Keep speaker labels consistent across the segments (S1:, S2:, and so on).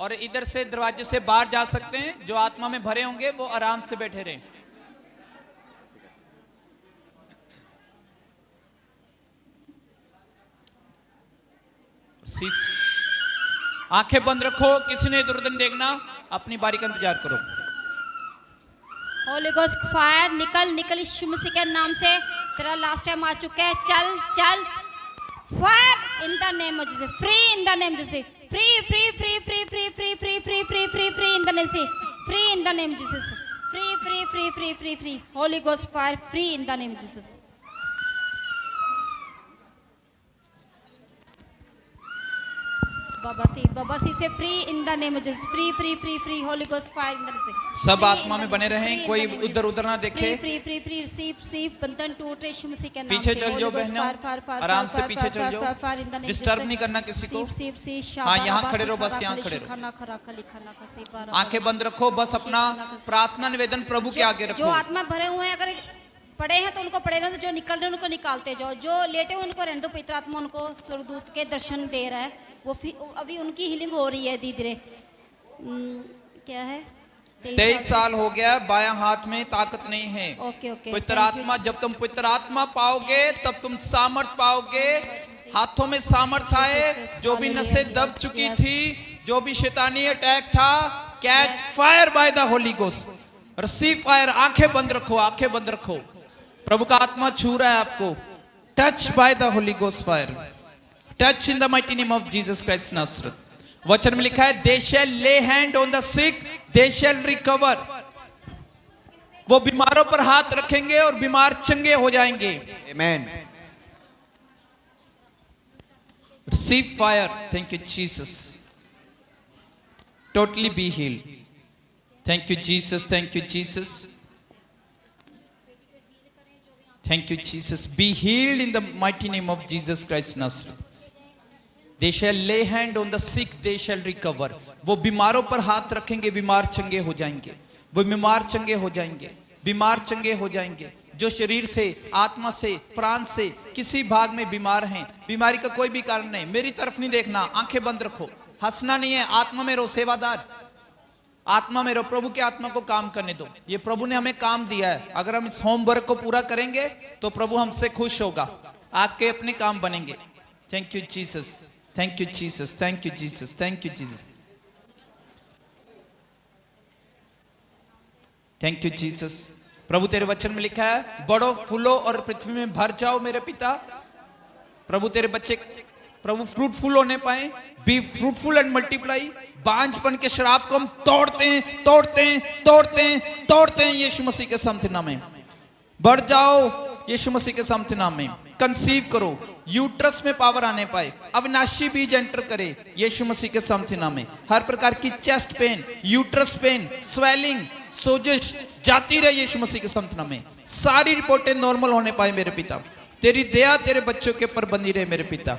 S1: और इधर से दरवाजे से बाहर जा सकते हैं। जो आत्मा में भरे होंगे वो आराम से बैठे रहें। आंखें बंद रखो, किसी ने इधर उधर देखना, अपनी बारी का इंतजार करो।
S2: होली गोस्ट फायर, निकल निकल यीशु मसीह के नाम से, तेरा लास्ट टाइम आ चुका है, चल चल। Fire in the name of Jesus, free in the name Jesus, free free free free free free free free free free free in the name say, free in the name Jesus, free free free free free free, holy ghost fire, free in the name Jesus. बाबा see say free in the name of Jesus, free free free free, holy ghost fire in the name say.
S1: सब आत्मा में बने रहें, कोई उधर उधर ना देखे।
S2: Free free free receive receive, बंधन टूट यीशु मसीह के नाम से।
S1: पीछे चल जाओ बहनों, आराम से पीछे चल जाओ, डिस्टर्ब नहीं करना किसी को। हाँ, यहाँ खड़े रहो, बस यहाँ खड़े रहो, आंखें बंद रखो, बस अपना प्रार्थना निवेदन प्रभु के आगे रखो।
S2: जो आत्मा भरे हुए हैं, अगर पड़े हैं तो उनको पड़े रहने दो, जो निकल रहे हैं उनको निकालते जाओ, जो लेटे हुए उनको रहने दो। पवित्र आत्मा उनको स्वर्गदूत के दर्शन दे रहा है, वो अभी उनकी हीलिंग हो रही है धीरे धीरे। क्या है,
S1: 23 साल हो गया, बायां हाथ में ताकत नहीं है।
S2: Okay okay.
S1: पवित्र आत्मा, जब तुम पवित्र आत्मा पाओगे तब तुम सामर्थ पाओगे। हाथों में सामर्थ आए, जो भी नसें दब चुकी थी, जो भी शैतानी अटैक था, catch fire by the holy ghost, receive fire. आंखें बंद रखो, आंखें बंद रखो, प्रभु का आत्मा छू रहा है आपको। Touch by the holy ghost fire, touch in the mighty name of Jesus Christ Nazareth. वचन में लिखा है, they shall lay hand on the sick, they shall recover. वो बीमारों पर हाथ रखेंगे और बीमार चंगे हो जाएंगे। Amen. Receive fire, thank you Jesus, totally be healed. Thank you Jesus, thank you Jesus, thank you Jesus. Be healed in the mighty name of Jesus Christ Nazareth. They shall lay hand on the sick, they shall recover. वो बीमारों पर हाथ रखेंगे, बीमार चंगे हो जाएंगे। वो बीमार चंगे हो जाएंगे, बीमार चंगे हो जाएंगे। जो शरीर से, आत्मा से, प्राण से किसी भाग में बीमार हैं, बीमारी का कोई भी कारण नहीं, मेरी तरफ नहीं देखना, आंखें बंद रखो, हंसना नहीं है, आत्मा में रहो, सेवादार आत्मा में रहो, प्रभु के आत्मा को काम करने दो। ये प्रभु ने हमें काम दिया है, अगर हम इस होमवर्क को पूरा करेंगे तो प्रभु हमसे खुश होगा, आके अपने काम बनेंगे। Thank you Jesus, thank you Jesus, thank you Jesus, thank you Jesus, thank you Jesus. प्रभु तेरे वचन में लिखा है, बढ़ो फूलो और पृथ्वी में भर जाओ मेरे पिता। प्रभु तेरे बच्चे प्रभु फ्रूटफुल होने पाए, बी फ्रूटफुल एंड मल्टीप्लाई। बांझपन के शराब को हम तोड़ते हैं, तोड़ते हैं, तोड़ते हैं, तोड़ते हैं यीशु मसीह के सामर्थ्य नाम में। बढ़ जाओ यीशु मसीह के सामर्थ्य नाम में। कंसीव करो, यूट्रस में पावर आने पाए, अविनाशी बीज एंटर करे यीशु मसीह के सामर्थ्य नाम में। हर प्रकार की chest pain, uterus pain, swelling, सोजिश जाती रहे यीशु मसीह के सामर्थ्य नाम में। सारी रिपोर्टें नॉर्मल होने पाए मेरे पिता। तेरी दया तेरे बच्चों के ऊपर बनी रहे मेरे पिता।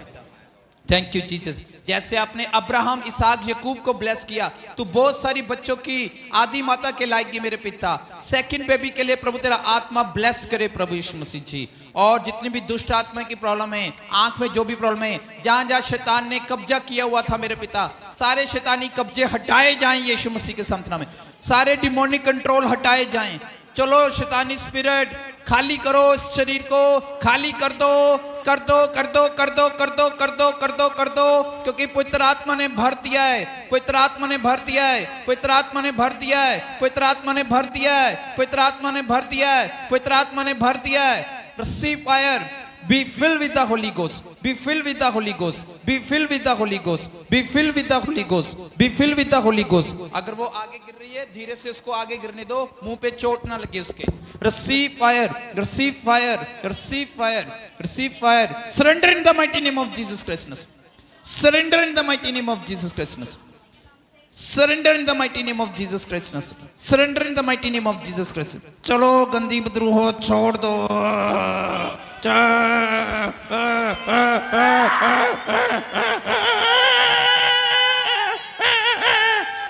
S1: Thank you Jesus. जैसे आपने अब्राहम, इसहाक, याकूब को ब्लेस किया, तो बहुत सारी बच्चों की आदि माता के लायक मेरे पिता। सेकंड बेबी के लिए प्रभु तेरा आत्मा ब्लेस करे प्रभु यीशु मसीह जी। और जितनी भी दुष्ट आत्मा की प्रॉब्लम है, आंख में जो भी प्रॉब्लम है, जहां जहां शैतान ने कब्जा किया हुआ था मेरे पिता, सारे शैतानी कब्जे हटाए जाएं यीशु मसीह के सामर्थ्य में। सारे डिमोनिक कंट्रोल हटाए जाएं। चलो शैतानी स्पिरिट खाली करो, इस शरीर को खाली कर दो, कर दो, कर दो, कर दो, कर दो, कर दो, कर दो, कर दो, क्योंकि पवित्र आत्मा ने भर दिया है, पवित्र आत्मा ने भर दिया है, पवित्र आत्मा ने भर दिया है, पवित्र आत्मा ने भर दिया है, पवित्र आत्मा ने भर दिया है, पवित्र आत्मा ने भर दिया है। Receive fire, be filled with the Holy Ghost, be filled with the Holy Ghost, be filled with the Holy Ghost, be filled with the Holy Ghost, be filled with the Holy Ghost। अगर वो आगे गिर रही है, धीरे से उसको आगे गिरने दो, मुंह पे चोट ना लगे उसके। Receive fire, receive fire, receive fire, receive fire। Surrender in the mighty name of Jesus Christ। Surrender in the mighty name of Jesus Christ। Surrender in the mighty name of Jesus Christ। Surrender in the mighty name of Jesus Christ। चलो गंदी बदरूह छोड़ दो।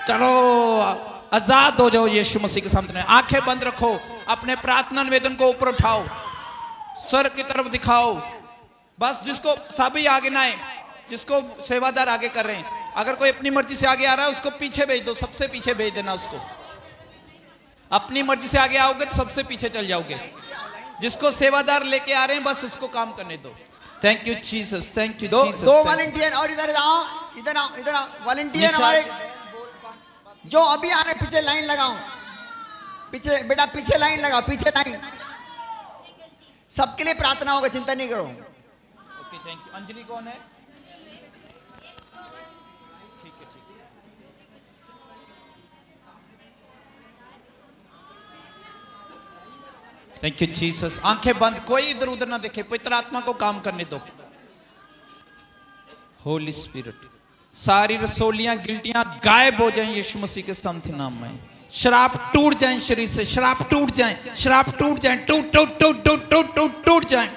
S1: चलो आजाद हो जाओ यीशु मसीह के सामने। आंखें बंद रखो, अपने प्रार्थना निवेदन को ऊपर उठाओ, सर की तरफ दिखाओ। बस जिसको सभी आगे ना आए, जिसको सेवादार आगे कर रहे हैं, अगर कोई अपनी मर्जी से आगे आ रहा है उसको पीछे भेज दो, सबसे पीछे भेज देना उसको। अपनी मर्जी से आगे आओगे तो सबसे पीछे चल जाओगे। जिसको सेवादार लेके आ रहे हैं बस उसको काम करने दो। Thank you Jesus, thank you Jesus.
S3: दो वॉलंटियर और इधर आओ, इधर आओ, इधर आओ। वॉलंटियर हमारे जो अभी आ रहे, पीछे लाइन लगाओ, पीछे बेटा पीछे लाइन लगाओ, पीछे लाइन। सबके लिए प्रार्थना होगा, चिंता नहीं करो।
S1: Okay thank you. अंजलि कौन है? ठीक है ठीक है। Thank you Jesus. आंखें बंद, कोई इधर उधर ना देखे, पवित्र आत्मा को काम करने दो। होली स्पिरिट, सारी रसोलियां गिल्टियां गायब हो जाएं यीशु मसीह के सामर्थ्य नाम में। शराब टूट जाएं शरीर से, शराब टूट जाएं, शराब टूट जाएं, टूट टूट टूट टूट टूट टूट टूट जाएं।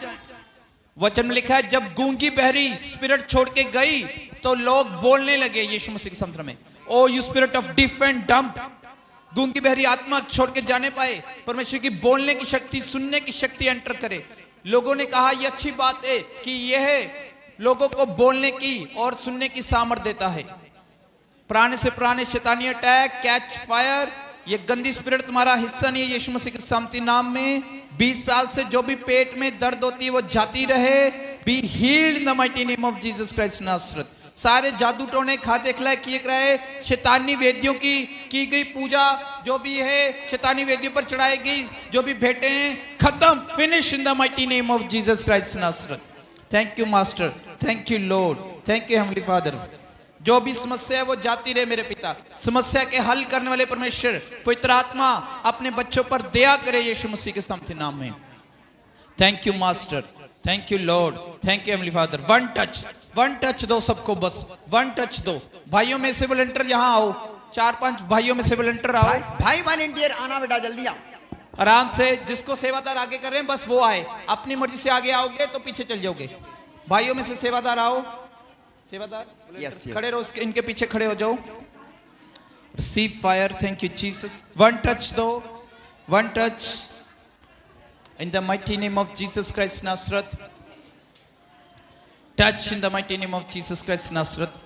S1: वचन में लिखा है जब गूंगी बहरी स्पिरिट छोड़ के गई तो लोग बोलने लगे यीशु मसीह के सामर्थ्य में। Oh you spirit of deaf and dumb, गूंगी बहरी आत्मा छोड़ के जाने पाए, परमेश्वर की बोलने की शक्ति, सुनने की शक्ति एंटर करे। लोगों ने कहा यह अच्छी बात है कि यह लोगों को बोलने की और सुनने की सामर्थ देता है। पुराने से पुराने शैतानी अटैक, कैच फायर, ये गंदी स्पिरिट तुम्हारा हिस्सा नहीं है यीशु मसीह के सामर्थ्य नाम में। 20 साल से जो भी पेट में दर्द होती है वो जाती रहे। Be healed in the mighty name of Jesus Christ Nazareth. सारे जादू टोने खाते खिलाए किए गए, शैतानी वेदियों की गई पूजा जो भी है शैतानी वेदियों पर चढ़ाई गई, जो भी भेंटे हैं खत्म, finish in the mighty name of Jesus Christ Nazareth. Thank you master, thank you lord, thank you heavenly father. जो भी समस्या है वो जाती रहे मेरे पिता। समस्या के हल करने वाले परमेश्वर पवित्र आत्मा अपने बच्चों पर दया करे यीशु मसीह के सामर्थ्य नाम में। Thank you master, thank you lord, thank you heavenly father. One touch दो सबको, बस वन टच दो। भाइयों में से वॉलंटियर यहाँ आओ, 4-5 भाइयों में से वॉलंटियर आओ।
S3: भाई वॉलंटियर आना बेटा, जल्दी आओ।
S1: आराम से, जिसको सेवादार आगे कर रहे हैं बस वो आए। अपनी मर्जी से आगे आओगे तो पीछे चल जाओगे। भाइयों में से सेवादार आओ, सेवादार
S3: Yes, yes.
S1: खड़े रहो, इनके पीछे खड़े हो जाओ। Receive fire, thank you Jesus. One touch दो, one touch in the mighty name of Jesus Christ Nazareth. Touch in the mighty name of Jesus Christ Nazareth.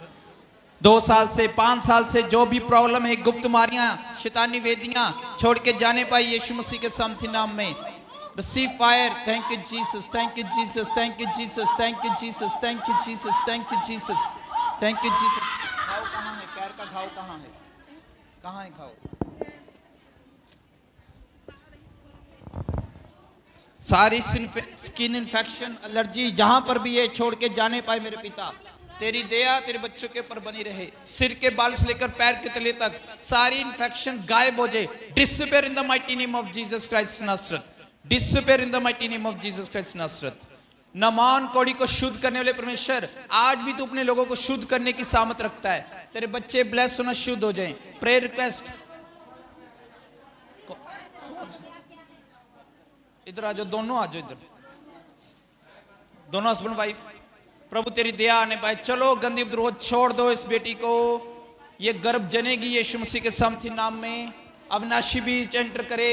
S1: 2 साल से 5 साल से जो भी प्रॉब्लम है, गुप्त मारियां, शैतानी वेदियां छोड़ के जाने पाई यीशु मसीह के सामर्थ्य नाम में। Receive fire, thank you Jesus, thank you Jesus, thank you Jesus, thank you Jesus, thank you Jesus, thank you Jesus, thank you Jesus. घाव कहाँ है? पैर का घाव कहाँ है? कहाँ है घाव? सारी स्किन इन्फेक्शन, एलर्जी जहां पर भी है छोड़ के जाने पाए मेरे पिता। तेरी दया तेरे बच्चों के ऊपर बनी रहे। सिर के बाल से लेकर पैर के तले तक सारी इन्फेक्शन गायब हो जाए। Disappear in the mighty name of Jesus Christ Nazareth. Disappear in the mighty name of Jesus Christ Nazareth. नमान कौड़ी को शुद्ध करने वाले परमेश्वर, आज भी तू अपने लोगों को शुद्ध करने की सामर्थ रखता है। तेरे बच्चे ब्लेस होना शुद्ध हो जाएं। प्रेयर रिक्वेस्ट, इधर आ जाओ, दोनों आ जाओ इधर, दोनों हस्बैंड वाइफ। प्रभु तेरी दया आने पाए। चलो गंदी विद्रोह छोड़ दो इस बेटी को, ये गर्भ जनेगी यीशु मसीह के सामर्थ्य नाम में। अविनाशी भी एंटर करे,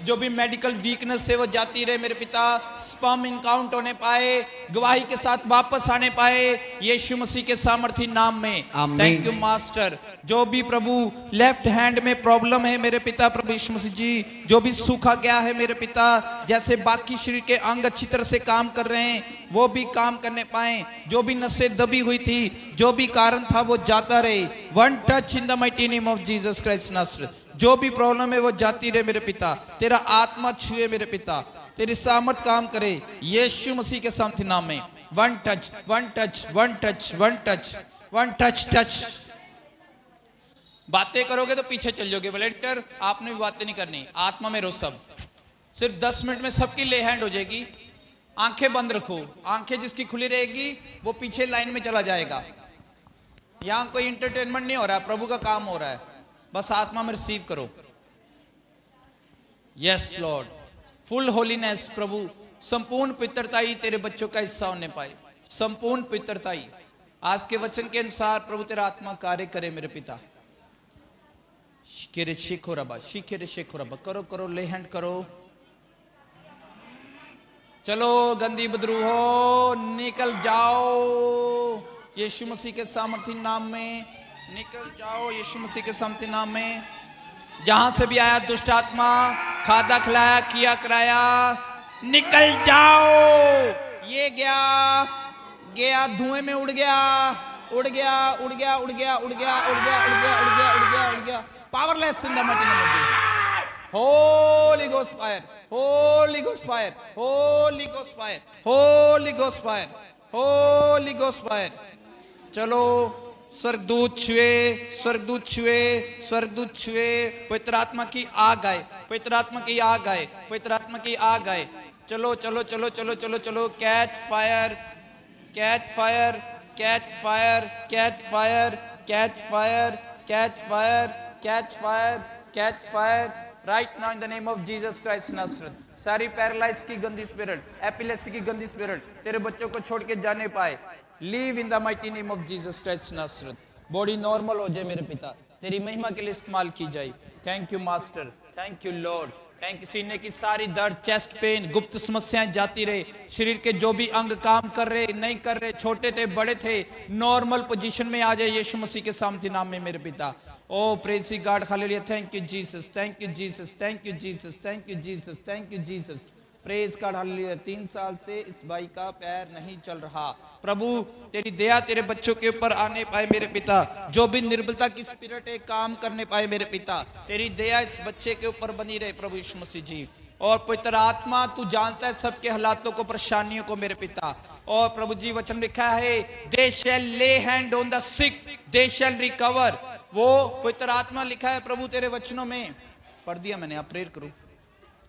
S1: जो भी मेडिकल वीकनेस है वो जाती रहे मेरे पिता। स्पर्म इनकाउंट होने पाए, गवाही के साथ वापस आने पाए यीशु मसीह के सामर्थ्य नाम में। Thank you master. जो भी प्रभु लेफ्ट हैंड में प्रॉब्लम है मेरे पिता, प्रभु यीशु मसीह जी, जो भी सूखा गया है मेरे पिता, जैसे बाकी शरीर के अंग अच्छी तरह से काम कर रहे हैं वो भी काम करने पाए। जो भी नसें दबी हुई थी, जो भी कारण था वो जाता रहे। One touch in the mighty name of Jesus Christ Nazareth. जो भी प्रॉब्लम है वो जाती रहे मेरे पिता। तेरा आत्मा छुए मेरे पिता, तेरी सामर्थ काम करे यीशु मसीह के सामर्थ्य नाम में। One touch, one touch, one touch, one touch, one touch, touch. बातें करोगे तो पीछे चल जाओगे। वॉलंटियर आपने भी बातें नहीं करनी, आत्मा में रहो सब। सिर्फ 10 मिनट में सबकी ले हैंड हो जाएगी। आंखें बंद रखो, आंखें जिसकी खुली रहेगी वो पीछे लाइन में चला जाएगा। यहां कोई इंटरटेनमेंट नहीं हो रहा है, प्रभु का काम हो रहा है। बस आत्मा में रिसीव करो। यस लॉर्ड, फुल होलीनेस प्रभु, संपूर्ण पवित्रता ही तेरे बच्चों का हिस्सा होने पाए। संपूर्ण पवित्रता ही आज के वचन के अनुसार प्रभु तेरा आत्मा कार्य करे मेरे पिता। शिकेरे शेखो रबा, शिकेरे शेखो रबा। करो करो, ले हैंड करो। चलो गंदी बदरू हो, निकल जाओ यीशु मसीह के सामर्थ्य नाम में। निकल जाओ यीशु मसीह के समर्थी नाम में। जहां से भी आया दुष्ट आत्मा, खादा खिलाया किया कराया, निकल जाओ। ये गया गया, धुएं में उड़ गया उड़ गया उड़ गया उड़ गया उड़ गया उड़ गया उड़ गया उड़ गया उड़ गया उड़ गया। Powerless in the mighty name of Jesus. Holi ghost fire, Holi ghost fire, Holi ghost fire, Holi ghost fire, Holi ghost fire. चलो स्वर्गदूत छुए, स्वर्गदूत छुए, स्वर्गदूत छुए। पवित्र आत्मा की आग आए, पवित्र आत्मा की आग आए, पवित्र आत्मा की आग आए। चलो चलो चलो चलो चलो चलो। Catch fire, catch fire, catch fire, catch fire, catch fire, catch fire, catch fire, catch fire right now in the name of Jesus Christ Nazareth. सारी पैरालाइज की गंदी स्पिरिट, एपिलेप्सी की गंदी स्पिरिट तेरे बच्चों को छोड़ के जाने पाए। Leave in the mighty name of Jesus Christ Nazareth. Body normal हो जाए मेरे पिता, तेरी महिमा के लिए इस्तेमाल की जाए। Thank you master, thank you lord, thank you. सीने की सारी दर्द, चेस्ट पेन, गुप्त समस्याएं जाती रहे। शरीर के जो भी अंग काम कर रहे नहीं कर रहे, छोटे थे बड़े थे, नॉर्मल पोजीशन में आ जाए यीशु मसीह के सामर्थ्य नाम में मेरे पिता। Oh praise God, hallelujah. Thank you Jesus, thank you Jesus, thank you Jesus, thank you Jesus, thank you Jesus. Praise God, hallelujah. 3 साल से इस भाई का पैर नहीं चल रहा। प्रभु तेरी दया तेरे बच्चों के ऊपर आने पाए मेरे पिता। जो भी निर्बलता की स्पिरिट है काम करने पाए मेरे पिता। तेरी दया इस बच्चे के ऊपर बनी रहे प्रभु यीशु मसीह जी। और पवित्र आत्मा तू जानता है सबके हालातों को, परेशानियों को मेरे पिता। और प्रभु जी वचन लिखा है, they shall lay hand on the sick, they shall recover. वो पवित्र आत्मा लिखा है प्रभु तेरे वचनों में, पढ़ दिया मैंने, आप प्रेयर करो।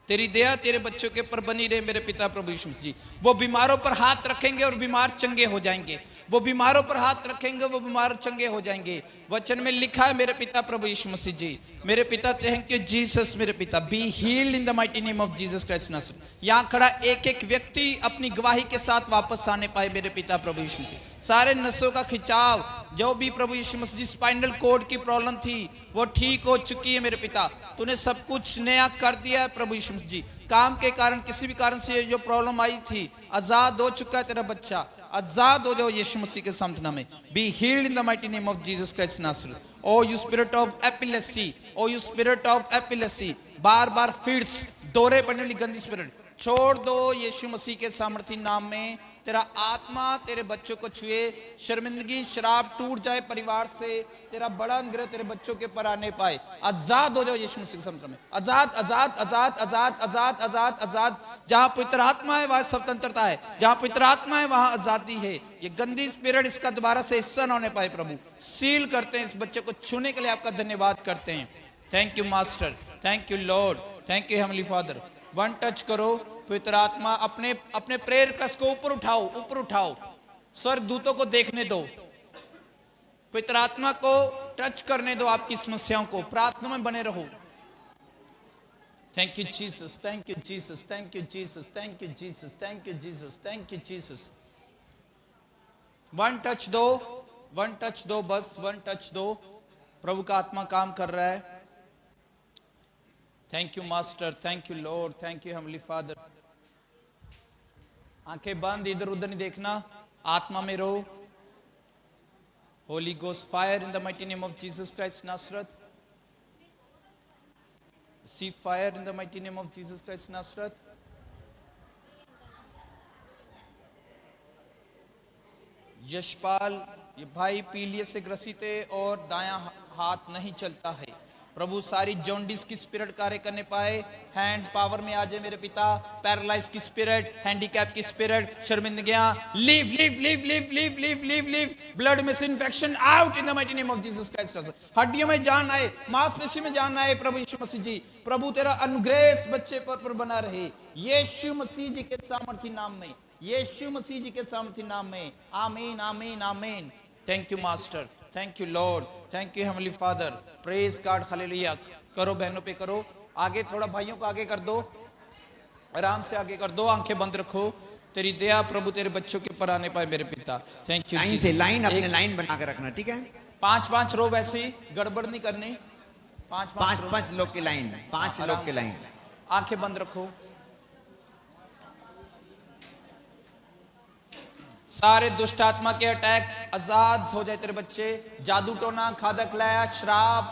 S1: तेरी दया तेरे बच्चों के ऊपर बनी रहे मेरे पिता प्रभु यीशु मसीह जी। वो बीमारों पर हाथ रखेंगे और बीमार चंगे हो जाएंगे। वो बीमारों पर हाथ रखेंगे, वो बीमार चंगे हो जाएंगे। वचन में लिखा है मेरे पिता प्रभु यीशु मसीह जी। मेरे पिता थैंक यू जीसस मेरे पिता। Be healed in the mighty name of Jesus Christ Nazareth. यहाँ खड़ा एक एक व्यक्ति अपनी गवाही के साथ वापस आने पाए मेरे पिता प्रभु यीशु मसीह। सारे नसों का खिंचाव, जो भी प्रभु यीशु मसीह जी स्पाइनल कोड की प्रॉब्लम थी वो ठीक हो चुकी है मेरे पिता। तूने सब कुछ नया कर दिया है प्रभु यीशु मसीह जी। काम के कारण, किसी भी कारण से जो प्रॉब्लम आई थी, आजाद हो चुका है तेरा बच्चा। आजाद हो जाओ यीशु मसीह के सामर्थ्य नाम में। Be healed in the mighty name of Jesus Christ नासरत। O you spirit of epilepsy, O you spirit of epilepsy, बार बार फिट्स, दौरे पड़ने वाली गंदी स्पिरिट छोड़ दो यीशु मसीह के सामर्थ्य नाम में। तेरा आत्मा तेरे बच्चों को छुए, शर्मिंदगी शराब टूट जाए परिवार से। तेरा बड़ा अनुग्रह तेरे बच्चों के पर आने पाए। आजाद हो जाओ यीशु मसीह के सामर्थ्य में। आजाद आजाद आजाद आजाद आजाद आजाद आजाद। जहां पवित्र आत्मा है वहां स्वतंत्रता है, जहां पवित्र आत्मा है वहां आजादी है। ये गंदी स्पिरिट इसका दोबारा से हिस्सा ना होने पाए प्रभु। सील करते हैं इस बच्चे को, छूने के लिए आपका धन्यवाद करते हैं। Thank you master, thank you lord, thank you heavenly father. One touch करो पवित्र आत्मा, अपने अपने प्रेयर कस को ऊपर उठाओ, ऊपर उठाओ। स्वर्ग दूतों को देखने दो, पवित्र आत्मा को टच करने दो आपकी समस्याओं को। प्रार्थना में बने रहो। Thank you Jesus, thank you Jesus, thank you Jesus, thank you Jesus, thank you Jesus, thank you Jesus. One touch दो, वन टच दो, बस वन टच दो। प्रभु का आत्मा काम कर रहा है। Thank you master, thank you lord, thank you heavenly father. आंखें बंद, इधर उधर नहीं देखना, आत्मा में रहो। Holy ghost fire in the mighty name of Jesus Christ Nazareth. See fire in the mighty name of Jesus Christ Nazareth. Yashpal, ये भाई पीलिया से ग्रसित है और दायां हाथ नहीं चलता है। प्रभु सारी जॉन्डिस की स्पिरिट कार्य करने पाए। हैंड पावर में आ जाए मेरे पिता। पैरालाइज की स्पिरिट, हैंडीकैप की स्पिरिट, शर्मिंदगियां leave leave leave leave leave leave leave leave. Blood में से infection out in the mighty name of Jesus Christ. हड्डियों में जान आए, मांसपेशी में जान आए प्रभु यीशु मसीह जी। प्रभु तेरा अनुग्रह इस बच्चे पर बना रहे यीशु मसीह जी के सामर्थ्य नाम में, यीशु मसीह जी के सामर्थ्य नाम में। आमीन आमीन आमीन। Thank you master, thank you lord, thank you heavenly father. Praise God, hallelujah. करो बहनों पे करो, आगे थोड़ा भाइयों को आगे कर दो, आराम से आगे कर दो, आंखें बंद रखो। तेरी दया प्रभु तेरे बच्चों के ऊपर आने पाए मेरे पिता। Thank you.
S3: लाइन से लाइन, अपने लाइन बना के रखना, ठीक है?
S1: 5-5 रो, वैसे ही गड़बड़ नहीं करनी।
S3: 5-5 लोग की लाइन, 5 लोग की लाइन।
S1: आंखें बंद रखो। सारे दुष्ट आत्मा के अटैक आजाद हो जाए तेरे बच्चे। जादू टोना, खादक लाया, श्राप,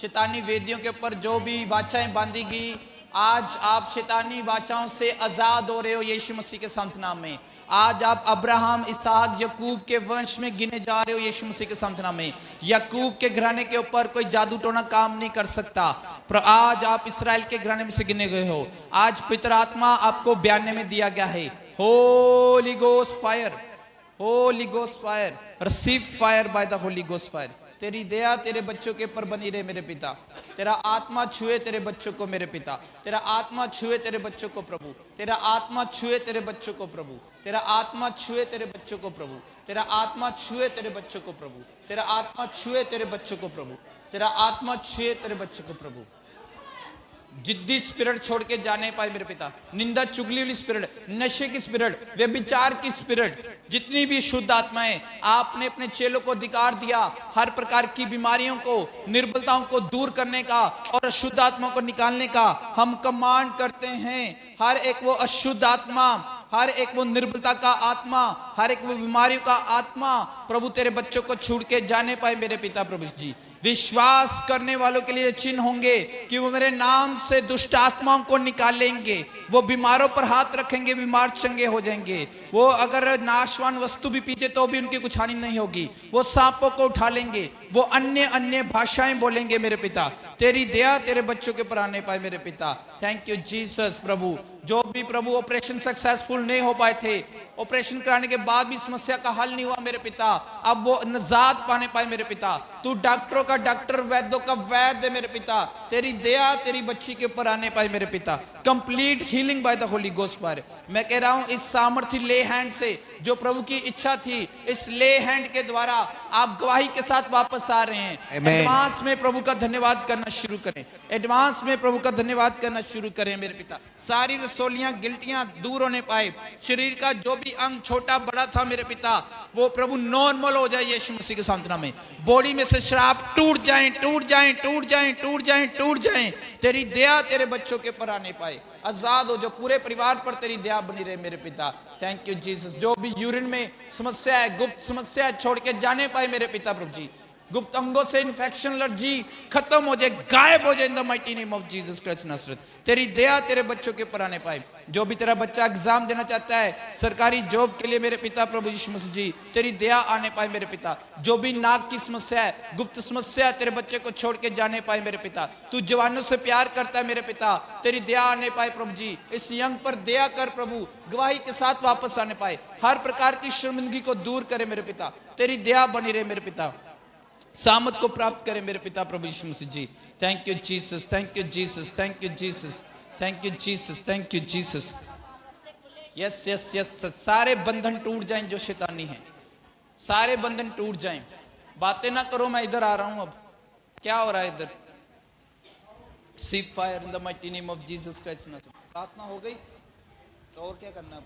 S1: शैतानी वेदियों के ऊपर जो भी वाचाएं बांधी गई, आज आप शैतानी वाचाओं से आजाद हो रहे हो यीशु मसीह के संत नाम में। आज आप अब्राहम, इसहाक, यकूब के वंश में गिने जा रहे हो यीशु मसीह के संत नाम में। यकूब के घराने के ऊपर कोई जादू टोना काम नहीं कर सकता, पर आज आप इस्राएल के घराने में से गिने गए हो। आज पवित्र आत्मा आपको बयाने में दिया गया है। Holi ghost fire, Holi ghost fire, receive fire by the holy ghost fire. तेरी दया तेरे बच्चों के ऊपर बनी रहे मेरे पिता। तेरा आत्मा छुए तेरे बच्चों को मेरे पिता। तेरा आत्मा छुए तेरे बच्चों को प्रभु। तेरा आत्मा छुए तेरे बच्चों को प्रभु। तेरा आत्मा छुए तेरे बच्चों को प्रभु। तेरा आत्मा छुए तेरे बच्चों को प्रभु। तेरा आत्मा छुए तेरे बच्चों को प्रभु। तेरा आत्मा छुए तेरे बच्चों को प्रभु। जिद्दी स्पिरिट छोड़ के जाने पाए मेरे पिता। निंदा चुगली वाली स्पिरिट, नशे की स्पिरिट, व्यभिचार की स्पिरिट, जितनी भी शुद्ध आत्माएं, आपने अपने चेलों को अधिकार दिया हर प्रकार की बीमारियों को, निर्बलताओं को दूर करने का और अशुद्ध आत्माओं को निकालने का हम कमांड करते हैं। हर एक वो अशुद्ध आत्मा, हर एक वो निर्बलता का आत्मा, हर एक वो बीमारियों का आत्मा प्रभु तेरे बच्चों को छूट के जाने पाए मेरे पिता प्रभु जी। विश्वास करने वालों के लिए चिन्ह होंगे कि वो मेरे नाम से दुष्ट आत्माओं को निकालेंगे। वो बीमारों पर हाथ रखेंगे, बीमार चंगे हो जाएंगे। वो अगर नाशवान वस्तु भी पीछे तो भी उनकी कुछ हानि नहीं होगी। वो सांपों को उठा लेंगे, वो अन्य अन्य भाषाएं बोलेंगे मेरे पिता। तेरी दया तेरे बच्चों के ऊपर आने पाए मेरे पिता। थैंक यू जीसस प्रभु। जो भी प्रभु ऑपरेशन सक्सेसफुल नहीं हो पाए थे, ऑपरेशन कराने के बाद भी समस्या का हल नहीं हुआ मेरे पिता, अब वो निजात पाने पाए मेरे पिता। तू डॉक्टरों का डॉक्टर, वैद्यों का वैद्य मेरे पिता। तेरी दया तेरी बच्ची के ऊपर आने पाए मेरे पिता। Complete healing bye the holy ghost fire. मैं कह रहा हूं इस सामर्थ्य ले हैंड से, जो प्रभु की इच्छा थी, इस ले हैंड के द्वारा आप गवाही के साथ वापस आ रहे हैं। एडवांस में प्रभु का धन्यवाद करना शुरू करें। एडवांस में प्रभु का धन्यवाद करना शुरू करें मेरे पिता। सारी रसोलियां, गिल्टियां दूर होने पाए। शरीर का जो भी अंग छोटा बड़ा था मेरे पिता, वो प्रभु नॉर्मल हो जाए यीशु मसीह के सांत्वना में। बॉडी में से श्राप टूट जाएं, टूट जाएं, टूट जाएं, टूट जाएं, टूट जाएं। तेरी दया तेरे बच्चों के ऊपर आने पाए। आजाद हो, जो पूरे परिवार पर तेरी दया बनी रहे मेरे पिता। Thank you Jesus. जो भी यूरिन में समस्या है, गुप्त समस्या है, छोड़ के जाने पाए मेरे पिता प्रभु जी। गुप्त अंगों से इन्फेक्शन, एलर्जी खत्म हो जाए, गायब हो जाए in the mighty name of Jesus Christ Nazareth. तेरी दया तेरे बच्चों के ऊपर आने पाए। जो भी तेरा बच्चा एग्जाम देना चाहता है सरकारी जॉब के लिए मेरे पिता प्रभु यीशु मसीह जी, तेरी दया आने पाए मेरे पिता। जो भी नाक की समस्या है, गुप्त समस्या है, तेरे बच्चे को छोड़ के जाने पाए मेरे पिता। तू जवानों से प्यार करता है मेरे पिता, तेरी दया आने पाए प्रभु जी। इस यंग पर दया कर प्रभु, गवाही के साथ वापस आने पाए। हर प्रकार की शर्मिंदगी को दूर करे मेरे पिता। तेरी दया बनी रहे मेरे पिता। सामत को प्राप्त करें मेरे पिता प्रभु यीशु मसीह ji. Thank you Jesus, thank you Jesus, thank you Jesus, thank you Jesus, thank you Jesus. Yes yes yes. सारे बंधन टूट जाएं जो शैतानी है, सारे बंधन टूट जाएं। बातें ना करो, मैं इधर आ रहा हूं। अब क्या हो रहा है इधर? See fire in the mighty name of Jesus Christ. प्रार्थना हो गई तो और क्या करना?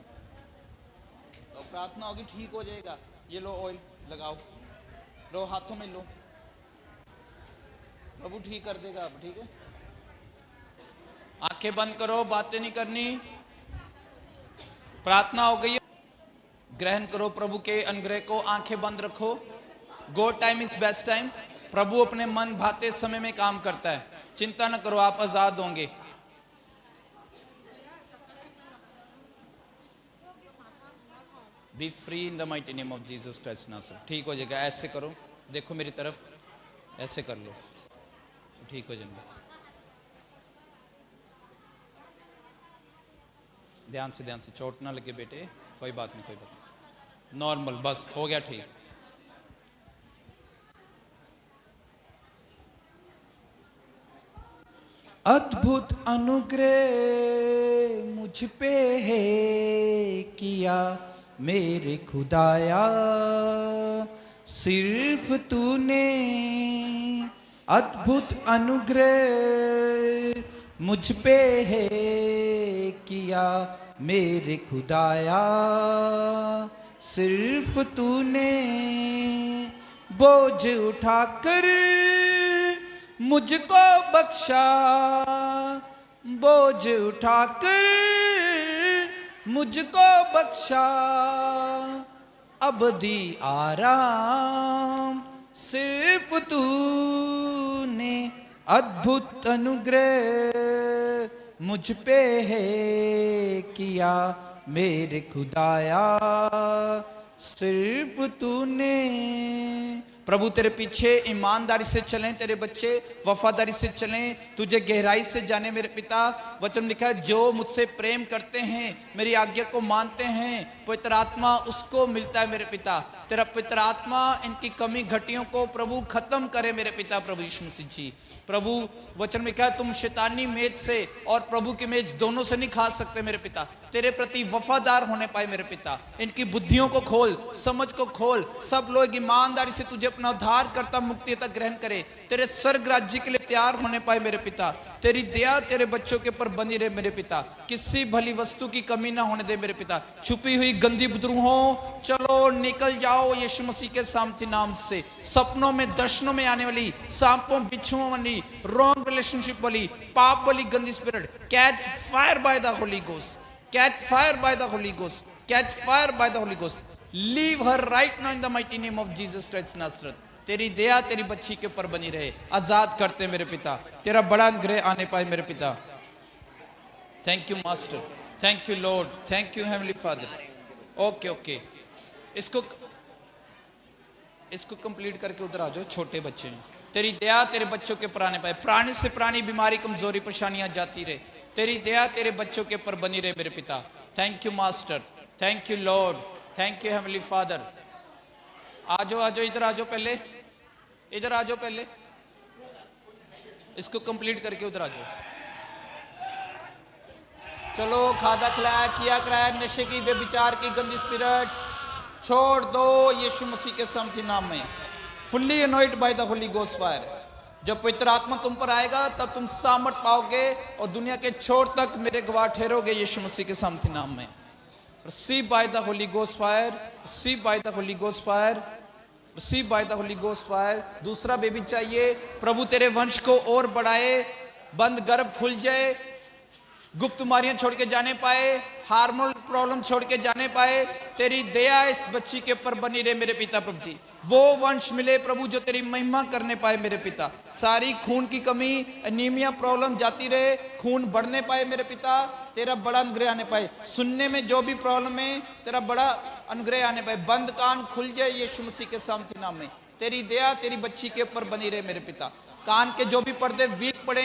S1: तो प्रार्थना होगी, ठीक हो जाएगा। ये लो ऑयल लगाओ, लो हाथों में लो, प्रभु ठीक कर देगा। अब ठीक है, आंखें बंद करो, बातें नहीं करनी। प्रार्थना हो गई, ग्रहण करो प्रभु के अनुग्रह को। आंखें बंद रखो। God time is best time. प्रभु अपने मन भाते समय में काम करता है। चिंता न करो, आप आजाद होंगे। Be free in the mighty name of Jesus Christ Nazareth. ठीक हो जाएगा। ऐसे करो, देखो मेरी तरफ, ऐसे कर लो, ठीक हो जाएंगे। ध्यान से, चोट ना लगे बेटे। कोई बात नहीं, कोई बात नहीं, नॉर्मल, बस हो गया ठीक। अद्भुत अनुग्रह मुझ पे है किया मेरे खुदाया, सिर्फ तूने अद्भुत अनुग्रह मुझ पे है किया मेरे खुदाया, सिर्फ तूने बोझ उठाकर मुझको बख्शा, बोझ उठाकर मुझको बख्शा, अबदी आराम सिर्फ तूने अद्भुत अनुग्रह मुझ पे है किया मेरे खुदाया सिर्फ तूने। प्रभु तेरे पीछे ईमानदारी से चलें तेरे बच्चे, वफादारी से चलें, तुझे गहराई से जाने मेरे पिता। वचन लिखा है जो मुझसे प्रेम करते हैं, मेरी आज्ञा को मानते हैं, पवित्र आत्मा उसको मिलता है मेरे पिता। तेरा पवित्र आत्मा इनकी कमी घटियों को प्रभु खत्म करे मेरे पिता। प्रभु यीशु मसीह जी, प्रभु वचन में कहा तुम शैतानी मेज से और प्रभु की मेज दोनों से नहीं खा सकते मेरे पिता। तेरे प्रति वफादार होने पाए मेरे पिता। इनकी बुद्धियों को खोल, समझ को खोल, सब लोग ईमानदारी से तुझे अपना उद्धार करता मुक्ति तक ग्रहण करे, तेरे स्वर्ग राज्य के लिए तैयार होने पाए मेरे पिता। तेरी दया तेरे बच्चों के ऊपर बनी रहे मेरे पिता। किसी भली वस्तु की कमी ना होने दे मेरे पिता। छुपी हुई गंदी बुद्रुहों चलो निकल जाओ यीशु मसीह के सामर्थी नाम से। सपनों में दर्शनों में आने वाली, सांपों बिच्छुओं वाली, रॉन्ग रिलेशनशिप वाली, पाप वाली गंदी spirit, catch fire by the holy ghost, catch fire by the holy ghost, catch fire by the holy ghost. Leave her right now in the mighty name of Jesus Christ Nazareth. तेरी दया तेरी बच्ची के ऊपर बनी रहे, आजाद करते मेरे पिता। तेरा बड़ा अनुग्रह आने पाए मेरे पिता। Thank you master, thank you lord, thank you heavenly father. Okay okay, इसको कंप्लीट करके उधर आ जाओ, छोटे बच्चे हैं। तेरी दया तेरे बच्चों के ऊपर आने पाए, प्राणी से प्राणी बीमारी कमजोरी परेशानियां जाती रहे। तेरी दया तेरे बच्चों के ऊपर बनी रहे मेरे पिता। Thank you master, thank you lord, thank you heavenly father. आ जाओ इधर आ जाओ, पहले इधर आ जाओ, पहले इसको कंप्लीट करके उधर आ जाओ। चलो खादा खिलाया किया कराया, नशे की व्यभिचार की गंदी स्पिरिट छोड़ दो यीशु मसीह के सामर्थी नाम में। Fully anointed bye the holy ghost fire. जब पवित्र आत्मा तुम पर आएगा तब तुम सामर्थ पाओगे और दुनिया के छोर तक मेरे गवाह ठहरोगे यीशु मसीह के सामर्थी नाम में। Receive by the Holy Ghost fire, receive by the Holy Ghost fire, receive by the Holy Ghost fire। दूसरा बेबी चाहिए, प्रभु तेरे वंश को और बढ़ाए, बंद गर्भ खुल जाए, गुप्त बीमारियां छोड़ के जाने पाए, हार्मोनल प्रॉब्लम छोड़ के जाने पाए। तेरी दया इस बच्ची के ऊपर बनी रहे मेरे पिता। प्रभु जी वो वंश मिले प्रभु जो तेरी महिमा करने पाए मेरे पिता। सारी खून की कमी, एनीमिया प्रॉब्लम जाती रहे, खून बढ़ने पाए मेरे पिता। तेरा बड़ा अनुग्रह आने पाए, सुनने में जो भी प्रॉब्लम है तेरा बड़ा अनुग्रह आने पाए। बंद कान खुल जाए यीशु मसीह के सामर्थी नाम में। तेरी दया तेरी बच्ची के ऊपर बनी रहे मेरे पिता। कान के जो भी पर्दे वीक पड़े,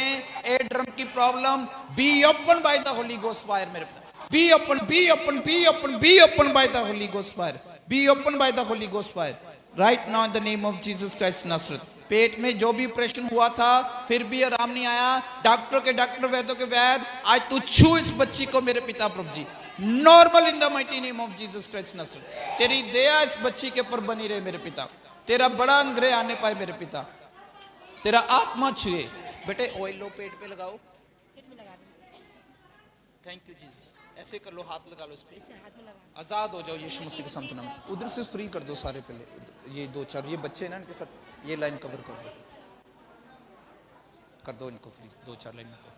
S1: एयर ड्रम की problem, be open by the holy ghost fire मेरे पिता। Be open, be open, be open, be open by the holy ghost fire, be open by the holy ghost fire right now in the name of Jesus Christ Nazareth. पेट में जो भी operation हुआ था फिर भी आराम नहीं आया, डॉक्टर के डॉक्टर, वैद्यों के वैद्य, आज तू छू इस बच्ची को मेरे पिता प्रभु ji. Normal in the mighty name of Jesus Christ Nazareth. तेरी दया इस बच्ची के ऊपर बनी रहे मेरे पिता। तेरा बड़ा अनुग्रह आने पाए मेरे पिता। तेरा आत्मा छुए बेटे। ऑयल लो, पेट पे लगाओ। Thank you Jesus. ऐसे कर लो, हाथ लगा लो इस पे, आजाद हो जाओ यीशु मसीह के सामने नाम। उधर से फ्री कर दो सारे, पहले ये दो चार ये बच्चे ना इनके साथ ये लाइन कवर कर दो इनको फ्री, दो चार लाइन को।